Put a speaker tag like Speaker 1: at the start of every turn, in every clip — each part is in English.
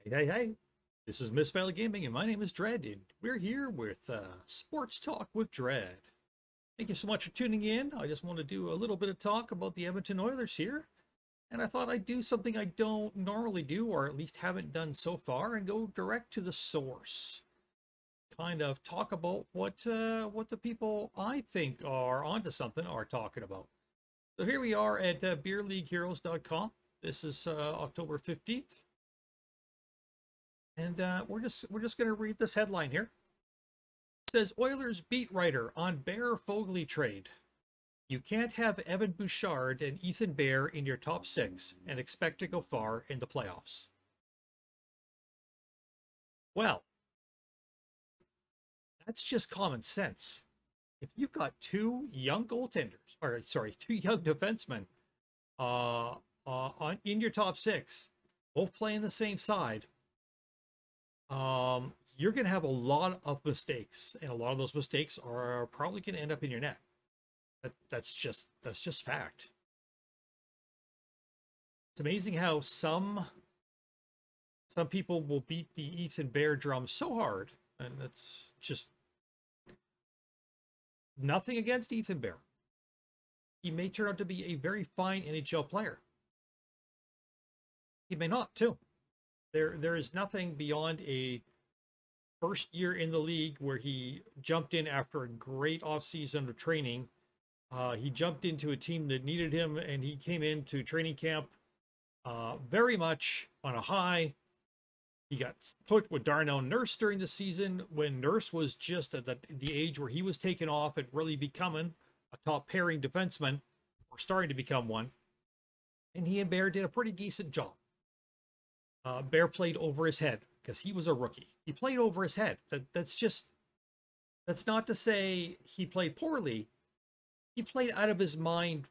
Speaker 1: Hey. This is Miss Valley Gaming, and my name is Dredd, and we're here with Sports Talk with Dredd. Thank you so much for tuning in. I just want to do a little bit of talk about the Edmonton Oilers here, and I thought I'd do something I don't normally do, or at least haven't done so far, and go direct to the source. Kind of talk about what the people I think are onto something are talking about. So here we are at beerleagueheroes.com. This is October 15th. And we're just going to read this headline here. It says, Oilers beat writer on Bear Foegele trade. You can't have Evan Bouchard and Ethan Bear in your top six and expect to go far in the playoffs. Well, that's just common sense. If you've got two young goaltenders, or sorry, two young defensemen in your top six, both playing the same side, you're going to have a lot of mistakes, and a lot of those mistakes are probably going to end up in your net. That's just fact. It's amazing how some people will beat the Ethan Bear drum so hard, and it's just nothing against Ethan Bear. He may turn out to be a very fine NHL player. He may not, too. There is nothing beyond a first year in the league where he jumped in after a great offseason of training. He jumped into a team that needed him, and he came into training camp very much on a high. He got put with Darnell Nurse during the season when Nurse was just at the age where he was taking off and really becoming a top pairing defenseman, or starting to become one. And he and Bear did a pretty decent job. Bear played over his head because he was a rookie. He played over his head. That's not to say he played poorly. He played out of his mind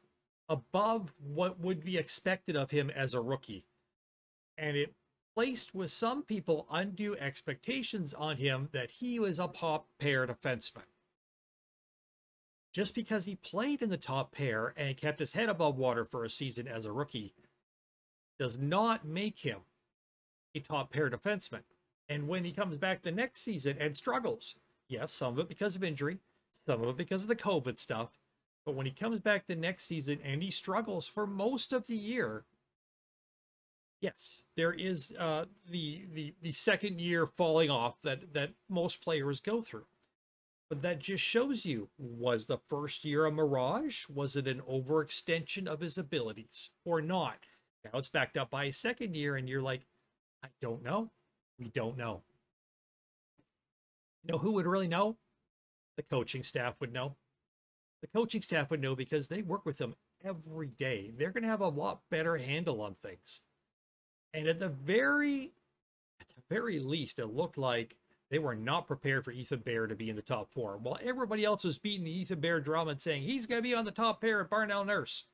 Speaker 1: above what would be expected of him as a rookie. And it placed with some people undue expectations on him that he was a top pair defenseman. Just because he played in the top pair and kept his head above water for a season as a rookie does not make him a top pair defenseman. And when he comes back the next season and struggles, yes, some of it because of injury, some of it because of the COVID stuff, but when he comes back the next season and he struggles for most of the year, yes, there is the second year falling off that most players go through. But that just shows you, was the first year a mirage? Was it an overextension of his abilities or not? Now it's backed up by a second year, and you're like, I don't know. We don't know. You know who would really know? The coaching staff would know. The coaching staff would know because they work with him every day. They're going to have a lot better handle on things. And at the very least, it looked like they were not prepared for Ethan Bear to be in the top four. While everybody else was beating the Ethan Bear drum and saying he's going to be on the top pair at Darnell Nurse,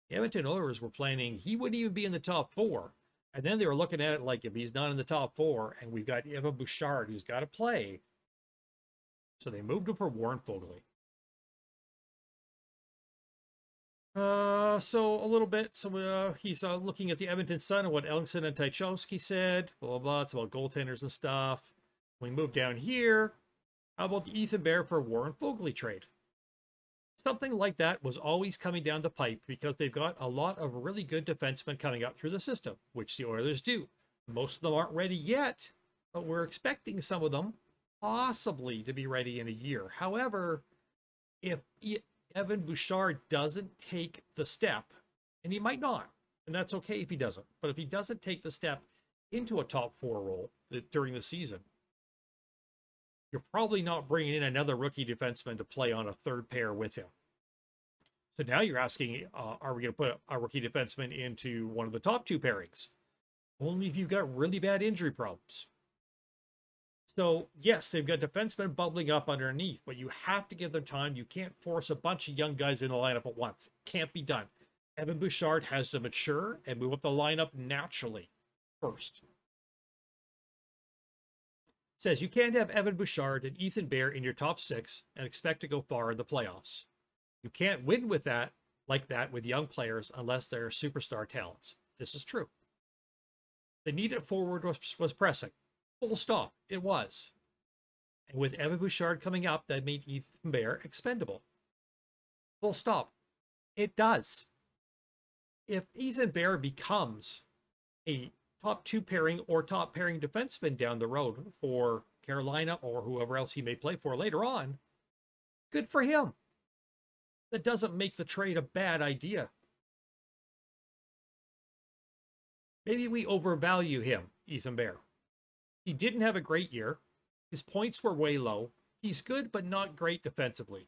Speaker 1: the Edmonton Oilers were planning he wouldn't even be in the top four. And then they were looking at it like, if he's not in the top four, and we've got Evan Bouchard who's got to play. So they moved him for Warren Foegele. So a little bit. So he's looking at the Edmonton Sun and what Ellingson and Tchaikovsky said. Blah, blah, blah. It's about goaltenders and stuff. We move down here. How about the Ethan Bear for Warren Foegele trade? Something like that was always coming down the pipe because they've got a lot of really good defensemen coming up through the system, which the Oilers do. Most of them aren't ready yet, but we're expecting some of them possibly to be ready in a year. However, if Evan Bouchard doesn't take the step, and he might not, and that's okay if he doesn't, but if he doesn't take the step into a top four role during the season, you're probably not bringing in another rookie defenseman to play on a third pair with him. So now you're asking, are we going to put a rookie defenseman into one of the top two pairings? Only if you've got really bad injury problems. So, yes, they've got defensemen bubbling up underneath, but you have to give them time. You can't force a bunch of young guys in the lineup at once. It can't be done. Evan Bouchard has to mature and move up the lineup naturally first. Says you can't have Evan Bouchard and Ethan Bear in your top six and expect to go far in the playoffs. You can't win with that like that with young players unless they're superstar talents. This is true. The need at forward was pressing. Full stop. It was. And with Evan Bouchard coming up, that made Ethan Bear expendable. Full stop. It does. If Ethan Bear becomes a top 2 pairing or top pairing defenseman down the road for Carolina or whoever else he may play for later on, good for him. That doesn't make the trade a bad idea. Maybe we overvalue him, Ethan Bear. He didn't have a great year. His points were way low. He's good, but not great defensively.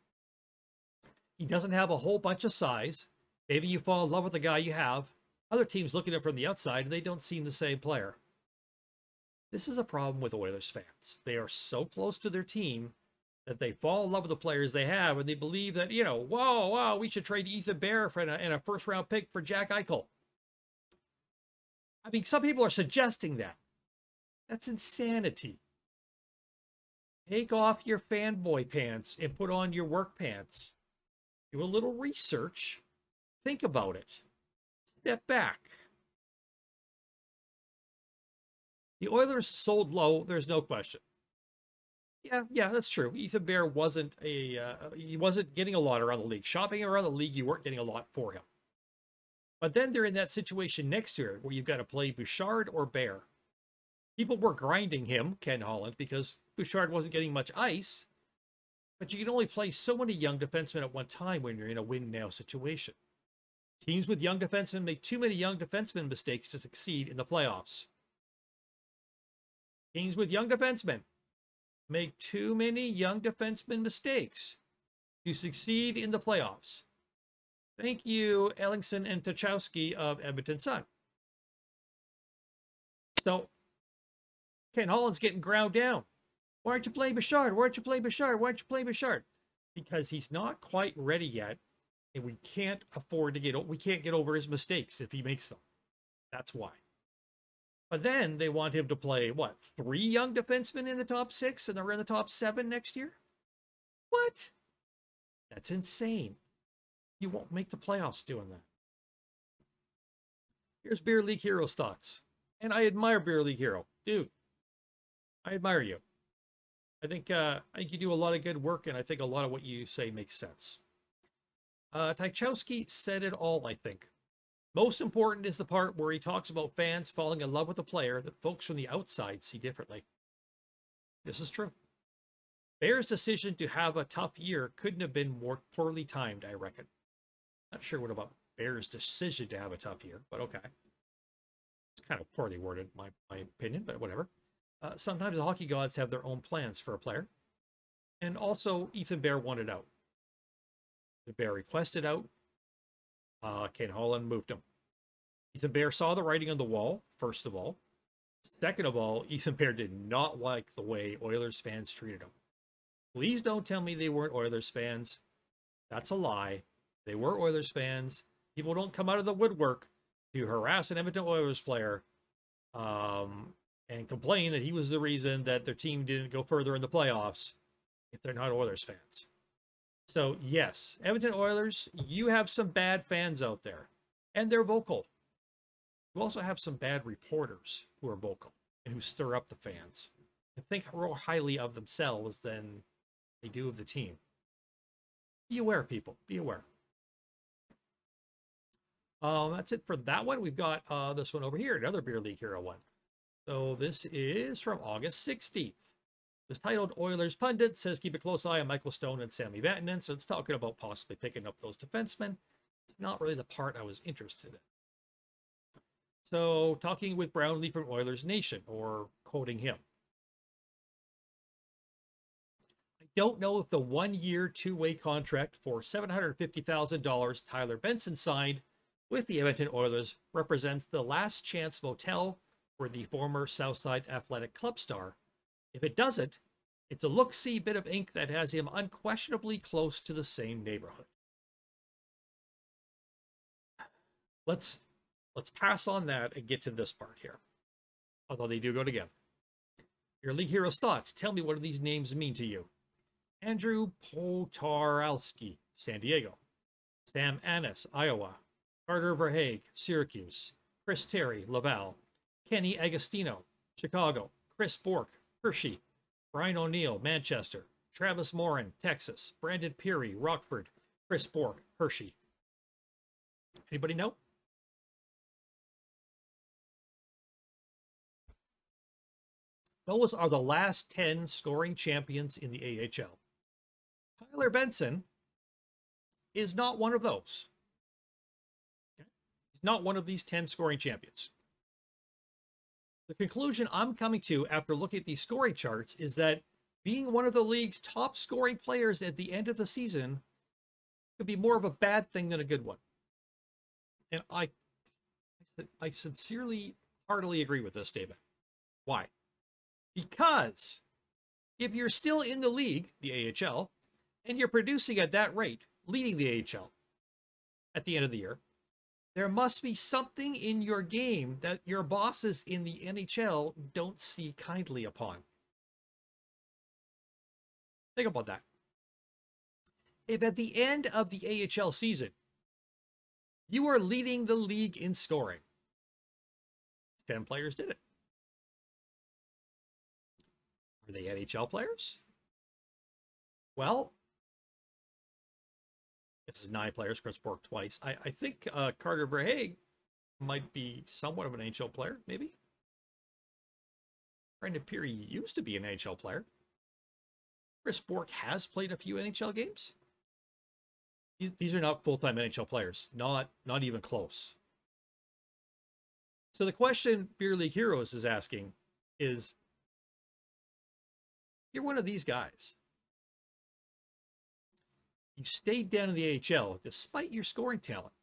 Speaker 1: He doesn't have a whole bunch of size. Maybe you fall in love with the guy you have. Other teams look at him from the outside and they don't seem the same player. This is a problem with Oilers fans. They are so close to their team that they fall in love with the players they have and they believe that, you know, wow, we should trade Ethan Bear for and a first-round pick for Jack Eichel. I mean, some people are suggesting that. That's insanity. Take off your fanboy pants and put on your work pants. Do a little research. Think about it. Step back. The Oilers sold low, there's no question. Yeah, that's true. Ethan Bear wasn't he wasn't getting a lot around the league. Shopping around the league, you weren't getting a lot for him. But then they're in that situation next year where you've got to play Bouchard or Bear. People were grinding him, Ken Holland, because Bouchard wasn't getting much ice. But you can only play so many young defensemen at one time when you're in a win-now situation. Teams with young defensemen make too many young defensemen mistakes to succeed in the playoffs. Teams with young defensemen make too many young defensemen mistakes to succeed in the playoffs. Thank you, Ellingson and Tchaikovsky of Edmonton Sun. So, Ken Holland's getting ground down. Why aren't you playing Bouchard? Why aren't you playing Bouchard? Why aren't you playing Bouchard? Because he's not quite ready yet, and we can't afford to we can't get over his mistakes if he makes them. That's why. But then they want him to play, what, 3 young defensemen in the top 6 and they're in the top 7 next year? What? That's insane. You won't make the playoffs doing that. Here's Beer League Hero's thoughts. And I admire Beer League Hero. Dude, I admire you. I think you do a lot of good work, and I think a lot of what you say makes sense. Tchaikovsky said it all, I think. Most important is the part where he talks about fans falling in love with a player that folks from the outside see differently. This is true. Bear's decision to have a tough year couldn't have been more poorly timed, I reckon. Not sure what about Bear's decision to have a tough year, but okay. It's kind of poorly worded, my opinion, but whatever. Sometimes the hockey gods have their own plans for a player. And also, Ethan Bear wanted out. The Bear requested out. Ken Holland moved him. Ethan Bear saw the writing on the wall, first of all. Second of all, Ethan Bear did not like the way Oilers fans treated him. Please don't tell me they weren't Oilers fans. That's a lie. They were Oilers fans. People don't come out of the woodwork to harass an Edmonton Oilers player and complain that he was the reason that their team didn't go further in the playoffs if they're not Oilers fans. So, yes, Edmonton Oilers, you have some bad fans out there, and they're vocal. You also have some bad reporters who are vocal and who stir up the fans and think more highly of themselves than they do of the team. Be aware, people. Be aware. That's it for that one. We've got this one over here, another Beer League Hero one. So this is from August 16th. It's titled Oilers Pundit, says keep a close eye on Michael Stone and Sammy Vatanen. So it's talking about possibly picking up those defensemen. It's not really the part I was interested in. So talking with Brownlee from Oilers Nation, or quoting him. I don't know if the 1-year, 2-way contract for $750,000 Tyler Benson signed with the Edmonton Oilers represents the last chance motel for the former Southside Athletic Club star. If it doesn't, it's a look-see bit of ink that has him unquestionably close to the same neighborhood. Let's pass on that and get to this part here. Although they do go together. Your League Heroes thoughts. Tell me, what do these names mean to you? Andrew Potaralski, San Diego. Sam Annis, Iowa. Carter Verhaeg, Syracuse. Chris Terry, Laval. Kenny Agostino, Chicago. Chris Bork, Hershey. Brian O'Neill, Manchester. Travis Morin, Texas. Brandon Peary, Rockford. Chris Bork, Hershey. Anybody know? Those are the last 10 scoring champions in the AHL. Tyler Benson is not one of those. He's not one of these 10 scoring champions. The conclusion I'm coming to after looking at these scoring charts is that being one of the league's top scoring players at the end of the season could be more of a bad thing than a good one. And I sincerely, heartily agree with this statement. Why? Because if you're still in the league, the AHL, and you're producing at that rate, leading the AHL at the end of the year, there must be something in your game that your bosses in the NHL don't see kindly upon. Think about that. If at the end of the AHL season, you are leading the league in scoring, 10 players did it. Are they NHL players? Well, this is 9 players. Chris Bork twice. I think Carter Verhaeghe might be somewhat of an NHL player, maybe. Brandon Peary used to be an NHL player. Chris Bork has played a few NHL games. These are not full-time NHL players. Not even close. So the question Beer League Heroes is asking is, you're one of these guys. You stayed down in the AHL despite your scoring talent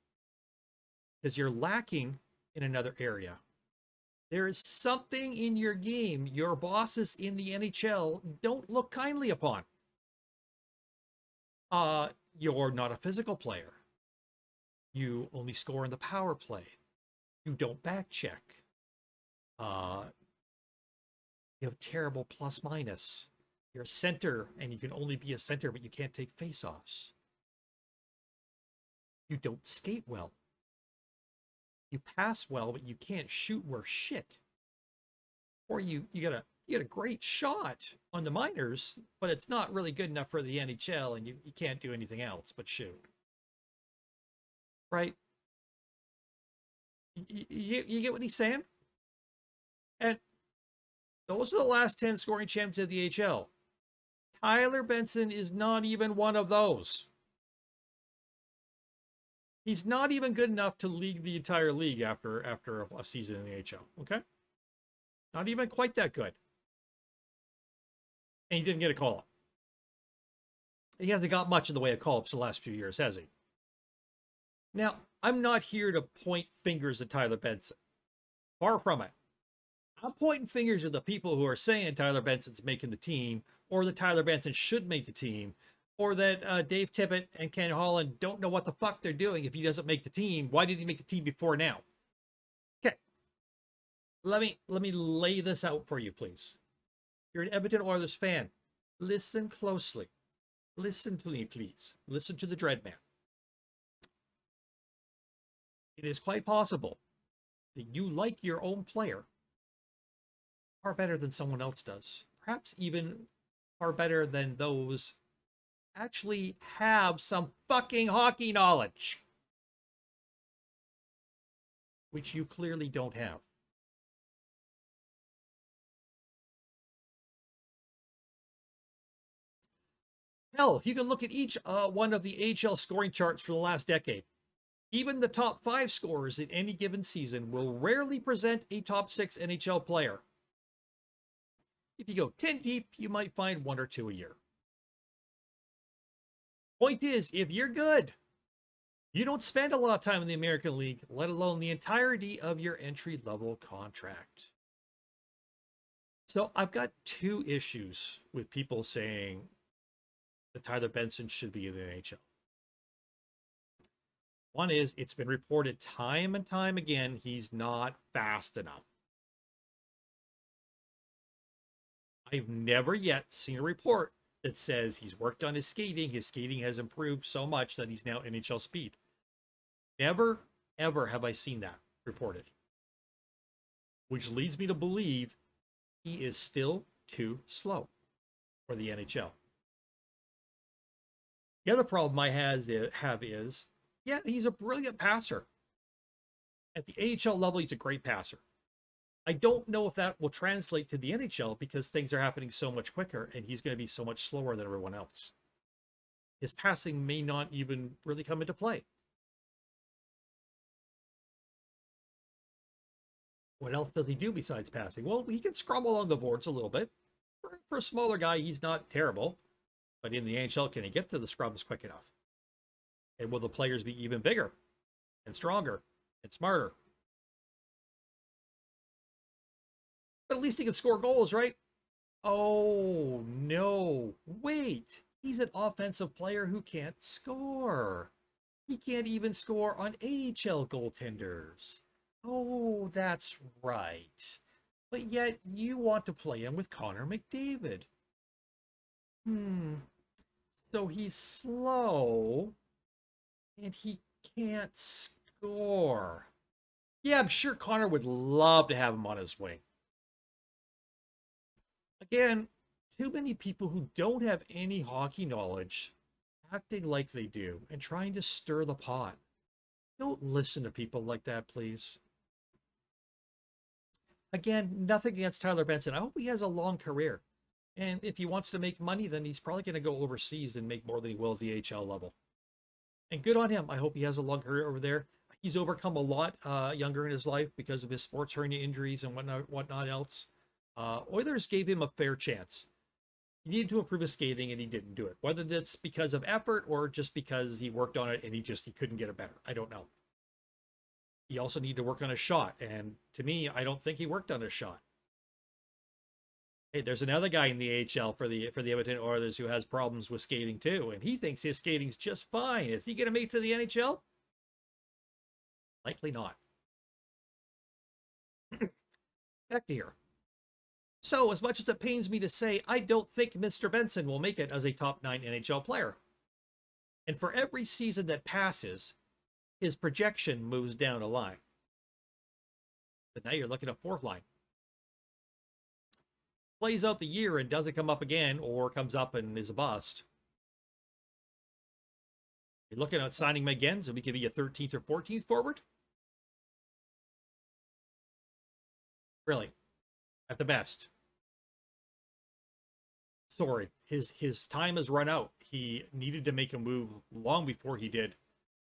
Speaker 1: because you're lacking in another area. There is something in your game your bosses in the NHL don't look kindly upon. You're not a physical player. You only score in the power play. You don't back check. You have terrible plus minus. You're a center, and you can only be a center, but you can't take face-offs. You don't skate well. You pass well, but you can't shoot worth shit. Or you got a great shot on the minors, but it's not really good enough for the NHL, and you can't do anything else but shoot. Right? You get what he's saying? And those are the last 10 scoring champions of the AHL. Tyler Benson is not even one of those. He's not even good enough to lead the entire league after a season in the AHL. Okay? Not even quite that good. And he didn't get a call-up. He hasn't got much in the way of call-ups the last few years, has he? Now, I'm not here to point fingers at Tyler Benson. Far from it. I'm pointing fingers at the people who are saying Tyler Benson's making the team, or that Tyler Benson should make the team, or that Dave Tippett and Ken Holland don't know what the fuck they're doing if he doesn't make the team. Why did he make the team before now? Okay. Let me lay this out for you, please. You're an Edmonton Oilers fan. Listen closely. Listen to me, please. Listen to the Dredd man. It is quite possible that you like your own player far better than someone else does. Perhaps even far better than those actually have some fucking hockey knowledge, which you clearly don't have. Hell, you can look at each one of the AHL scoring charts for the last decade. Even the top 5 scorers in any given season will rarely present a top 6 NHL player. If you go 10 deep, you might find 1 or 2 a year. Point is, if you're good, you don't spend a lot of time in the American League, let alone the entirety of your entry-level contract. So I've got 2 issues with people saying that Tyler Benson should be in the NHL. One is, it's been reported time and time again, he's not fast enough. I've never yet seen a report that says he's worked on his skating has improved so much that he's now NHL speed. Never, ever have I seen that reported. which leads me to believe he is still too slow for the NHL. The other problem I have is, yeah, he's a brilliant passer. At the AHL level, he's a great passer. I don't know if that will translate to the NHL because things are happening so much quicker and he's going to be so much slower than everyone else. His passing may not even really come into play. What else does he do besides passing? Well, he can scrum along the boards a little bit. For a smaller guy, he's not terrible. But in the NHL, can he get to the scrums quick enough? And will the players be even bigger and stronger and smarter? But at least he can score goals, right? Oh, no. Wait. He's an offensive player who can't score. He can't even score on AHL goaltenders. Oh, that's right. But yet you want to play him with Connor McDavid. So he's slow and he can't score. Yeah, I'm sure Connor would love to have him on his wing. Again, too many people who don't have any hockey knowledge acting like they do and trying to stir the pot. Don't listen to people like that, please. Again, nothing against Tyler Benson. I hope he has a long career. And if he wants to make money, then he's probably going to go overseas and make more than he will at the AHL level. And good on him. I hope he has a long career over there. He's overcome a lot younger in his life because of his sports hernia injuries and whatnot else. Oilers gave him a fair chance. He needed to improve his skating, and he didn't do it. Whether that's because of effort or just because he worked on it and he couldn't get it better. I don't know. He also needed to work on his shot, and to me, I don't think he worked on his shot. Hey, there's another guy in the AHL for the Edmonton Oilers who has problems with skating too, and he thinks his skating's just fine. Is he going to make it to the NHL? Likely not. Back to here. So, as much as it pains me to say, I don't think Mr. Benson will make it as a top 9 NHL player. And for every season that passes, his projection moves down a line. But now you're looking at 4th line. Plays out the year and doesn't come up again, or comes up and is a bust. You're looking at signing him again, so we could be a 13th or 14th forward? Really? At the best. Sorry, his time has run out. He needed to make a move long before he did,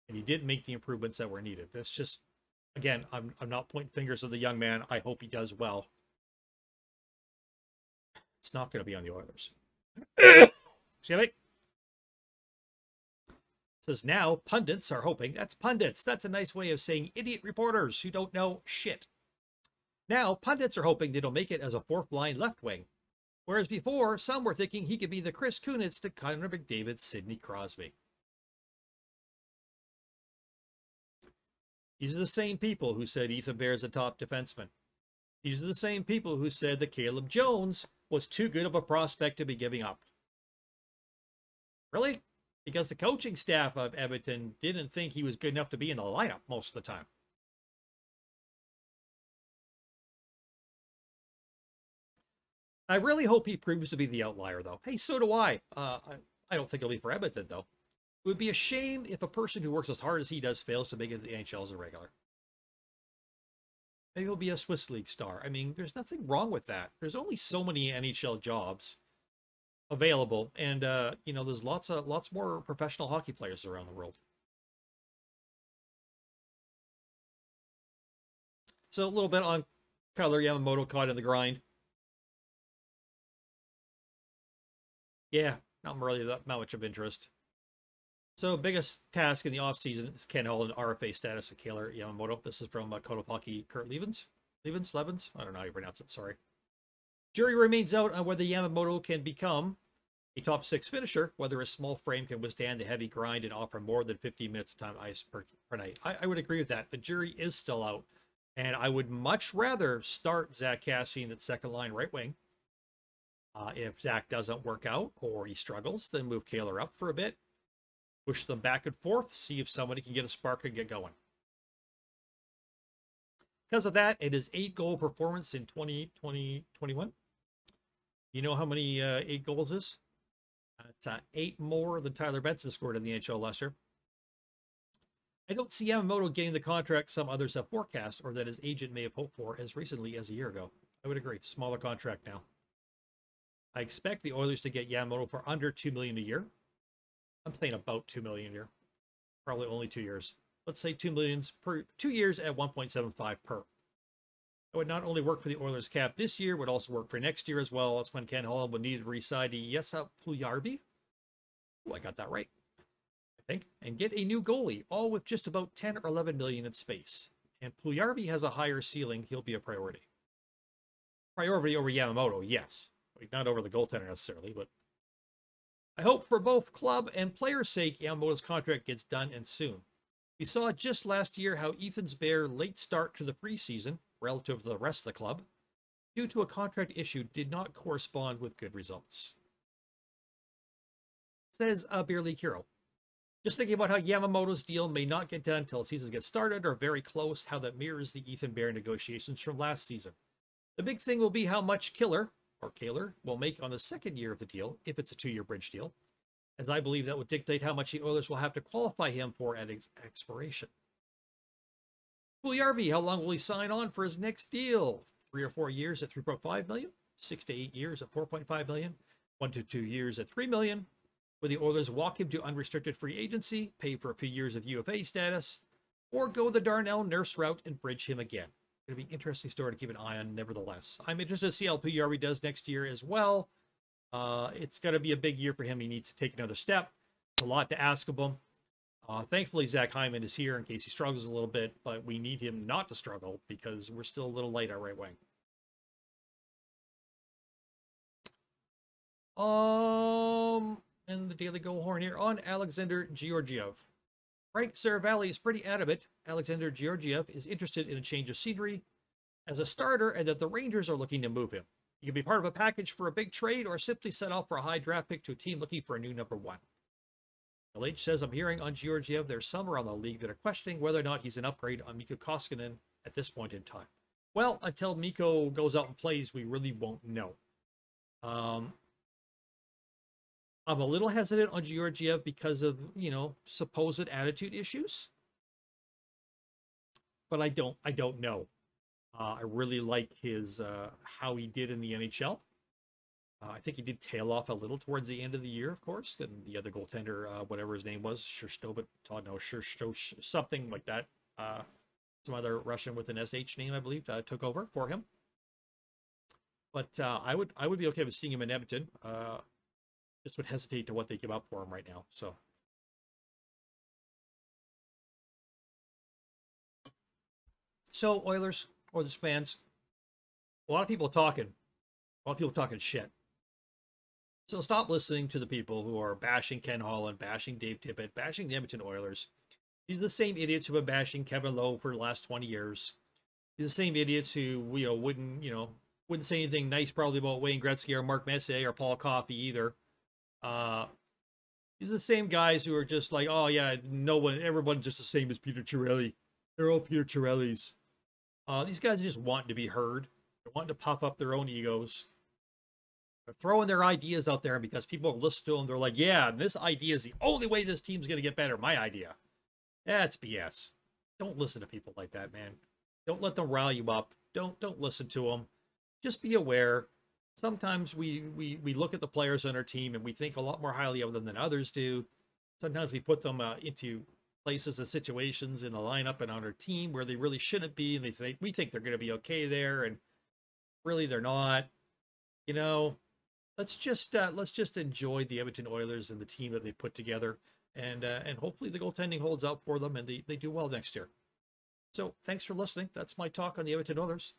Speaker 1: and he didn't make the improvements that were needed. That's just, again, I'm not pointing fingers at the young man. I hope he does well. It's not going to be on the Oilers. Excuse me. Says now pundits are hoping. That's pundits. That's a nice way of saying idiot reporters who don't know shit. Now pundits are hoping that he'll make it as a 4th line left wing. Whereas before, some were thinking he could be the Chris Kunitz to Connor McDavid's Sidney Crosby. These are the same people who said Ethan Bear is a top defenseman. These are the same people who said that Caleb Jones was too good of a prospect to be giving up. Really? Because the coaching staff of Edmonton didn't think he was good enough to be in the lineup most of the time. I really hope he proves to be the outlier, though. Hey, so do I. I don't think he'll be for Edmonton, though. It would be a shame if a person who works as hard as he does fails to make it to the NHL as a regular. Maybe he'll be a Swiss League star. I mean, there's nothing wrong with that. There's only so many NHL jobs available, and you know, there's lots more professional hockey players around the world. So a little bit on Kailer Yamamoto caught in the grind. Yeah, not really that much of interest. So biggest task in the offseason is Ken Hall and RFA status of Kailer Yamamoto. This is from Code of Hockey, Kurt Levens? Levens? I don't know how you pronounce it, sorry. Jury remains out on whether Yamamoto can become a top 6 finisher, whether a small frame can withstand the heavy grind and offer more than 15 minutes of time ice per night. I would agree with that. The jury is still out, and I would much rather start Zach Kassian at 2nd line right wing. If Zach doesn't work out or he struggles, then move Kailer up for a bit. Push them back and forth, see if somebody can get a spark and get going. Because of that, it is 8-goal performance in 2021. You know how many 8 goals is? It's 8 more than Tyler Benson scored in the NHL last year. I don't see Yamamoto getting the contract some others have forecast or that his agent may have hoped for as recently as a year ago. I would agree. Smaller contract now. I expect the Oilers to get Yamamoto for under $2 million a year. I'm saying about $2 million a year. Probably only 2 years. Let's say $2 million per 2 years at 1.75 per. It would not only work for the Oilers cap this year, would also work for next year as well. That's when Ken Holland would need to re-sign Jesse Puljujarvi. Oh, I got that right, I think. And get a new goalie, all with just about 10 or 11 million in space. And Puljujarvi has a higher ceiling. He'll be a priority. Priority over Yamamoto, yes. Not over the goaltender necessarily, but I hope for both club and player's sake, Yamamoto's contract gets done and soon. We saw just last year how Ethan's Bear late start to the preseason, relative to the rest of the club, due to a contract issue, did not correspond with good results. Says Beer League Hero. Just thinking about how Yamamoto's deal may not get done until the season gets started or very close, how that mirrors the Ethan Bear negotiations from last season. The big thing will be how much Kaler will make on the second year of the deal, if it's a 2-year bridge deal, as I believe that would dictate how much the Oilers will have to qualify him for at expiration. Puljujarvi, how long will he sign on for his next deal? 3 or 4 years at $3.5 million, 6 to 8 years at $4.5 million, 1 to 2 years at $3 million. Will the Oilers walk him to unrestricted free agency, pay for a few years of UFA status, or go the Darnell Nurse route and bridge him again? Going to be an interesting story to keep an eye on, nevertheless. I'm interested to see how Puljujarvi does next year as well. It's going to be a big year for him. He needs to take another step. It's a lot to ask of him. Thankfully, Zach Hyman is here in case he struggles a little bit, but we need him not to struggle because we're still a little light on right wing. And the Daily Goal Horn here on Alexander Georgiev. Frank Saravalli is pretty adamant Alexander Georgiev is interested in a change of scenery as a starter and that the Rangers are looking to move him. He can be part of a package for a big trade or simply set off for a high draft pick to a team looking for a new number 1. LH says, I'm hearing on Georgiev there's some around the league that are questioning whether or not he's an upgrade on Mikko Koskinen at this point in time. Well, until Mikko goes out and plays, we really won't know. I'm a little hesitant on Georgiev because of, supposed attitude issues. But I don't know. I really like his how he did in the NHL. I think he did tail off a little towards the end of the year, of course. And the other goaltender, whatever his name was, Shurstobit, something like that. Some other Russian with an SH name, I believe, took over for him. But I would be okay with seeing him in Edmonton. Just would hesitate to what they give up for him right now. So Oilers fans, a lot of people talking shit. So stop listening to the people who are bashing Ken Holland, bashing Dave Tippett, bashing the Edmonton Oilers. These are the same idiots who have been bashing Kevin Lowe for the last 20 years. These are the same idiots who wouldn't say anything nice probably about Wayne Gretzky or Mark Messier or Paul Coffey either. These are the same guys who are just like, oh yeah, everyone's just the same as Peter Chiarelli. They're all Peter Chiarellis. These guys just want to be heard. They're wanting to puff up their own egos. They're throwing their ideas out there because people listen to them. They're like, yeah, this idea is the only way this team's going to get better. My idea. That's BS. Don't listen to people like that, man. Don't let them rile you up. Don't listen to them. Just be aware. Sometimes we look at the players on our team and we think a lot more highly of them than others do. Sometimes we put them into places and situations in the lineup and on our team where they really shouldn't be, and we think they're going to be okay there, and really they're not. Let's just enjoy the Edmonton Oilers and the team that they put together, and hopefully the goaltending holds out for them and they do well next year. So thanks for listening. That's my talk on the Edmonton Oilers.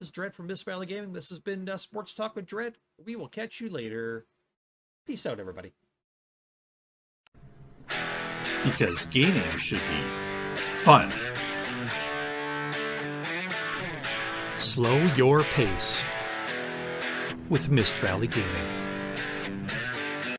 Speaker 1: This is Dredd from Mist Valley Gaming. This has been Sports Talk with Dredd. We will catch you later. Peace out, everybody.
Speaker 2: Because gaming should be fun. Slow your pace with Mist Valley Gaming.